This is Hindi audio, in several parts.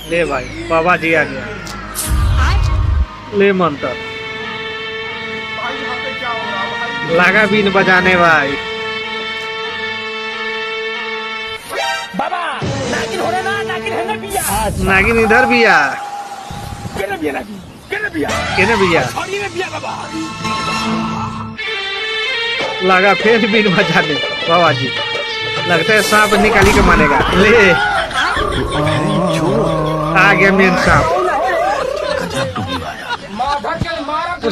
ले भाई बाबा जी आ गया। ले मंत्र लगा बीन बजाने भाई। बाबा नागिन हो रहा ना, नागिन है ना भैया। नागिन इधर भी आ। केने भैया नागिन, केने भैया, केने भैया छोड़ी में भैया बाबा। लगा फिर बीन बजाने बाबा जी। लगता है सांप निकाली के मानेगा। ले आ गया मेन सांप।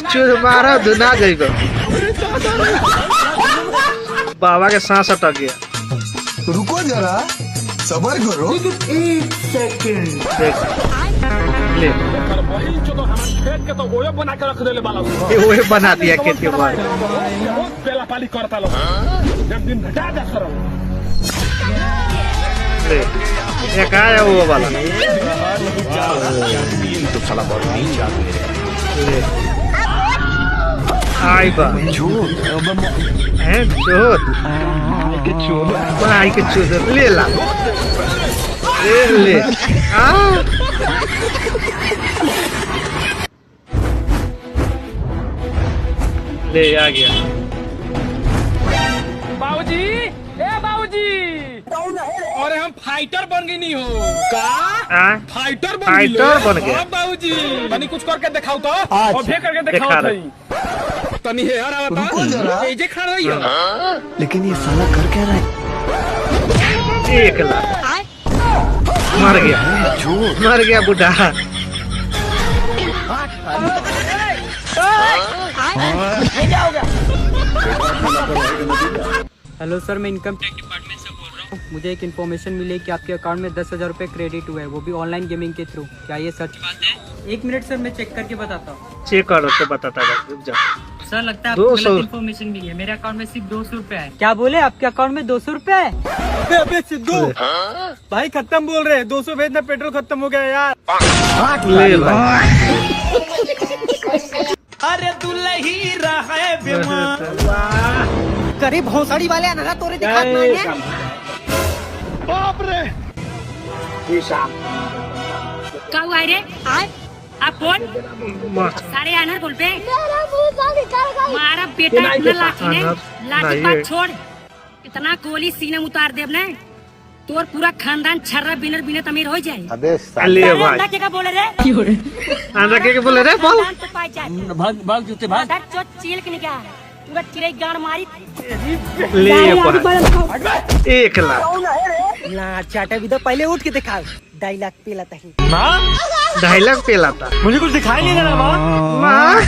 चूर मारा धुना गई गो। बाबा के सांस अटक गया। रुको जरा सबर करो। एक सेकंड देख ले खेत तो ओए बना के रख देले बाला। ये वो बना दिया खेत के बाद। पेला पाली करता लो जब दिन घटा जा सर। ले ये कहाँ है वो वाला। तो साला बहुत नीच आदमी है। ले आई बा हैं चोट भाई के चोट ले ला। ले आ ले आ गया। बाबूजी ए बाबूजी, अरे हम फाइटर बन गई नहीं हो का? फाइटर बन गई। फाइटर बन गया। हाँ बाबूजी, तनी कुछ करके दिखाओ तो। और फेंक करके दिखाओ दिखा भाई। तनी है यार रुको जरा। बता ये खड़ा रही हो। लेकिन ये साला कर क्या रहा है? 1 लाख मर गया बुढ़ा। हेलो सर, मैं इनकम टैक्स डिपार्टमेंट से बोल रहा हूँ। मुझे एक इन्फॉर्मेशन मिली कि आपके अकाउंट में 10,000 रुपये क्रेडिट हुए हैं, वो भी ऑनलाइन गेमिंग के थ्रू। क्या ये सच बात है? 1 मिनट सर, मैं चेक करके बताता हूँ। चेक करो तो बताता रुक जा। सर लगता है आपको गलत इन्फॉर्मेशन मिली है। मेरे अकाउंट में सिर्फ 200 रुपए है। क्या बोले? आपके अकाउंट में 200 रुपए है? अबे सिद्धू भाई खत्म बोल रहे हैं। 200 भेजना, पेट्रोल खत्म हो गया यार। ले भाई। अरे दुल्ही रहे बीमार। करे भौसड़ी वाले अनरा तोरे दिखात नहीं है। बाप रे क्या हुआ रे? आप कौन? सारे अनर बोल पे मारा बेटा इतना लाठी ने लाठी बात छोड़। इतना गोली सीने में उतार देव ने तोर पूरा खानदान छर्रा बिनर बिनर अमीर हो जाए। ले भाई अंडा क्या बोले रे? अंडा के बोले रे बोल। तो पाई जाए भाग भाग जूते भाग। सर चोट चील के निकाल पूरा चिड़ै गाड़ मारी। ले भाई 1 लाख ना चाटा भी तो पहले उठ के दिखा। 2.5 लाख पे लाता है। 2.5 लाख पे लाता। मुझे कुछ दिखाई नहीं दे रहा माँ। माँ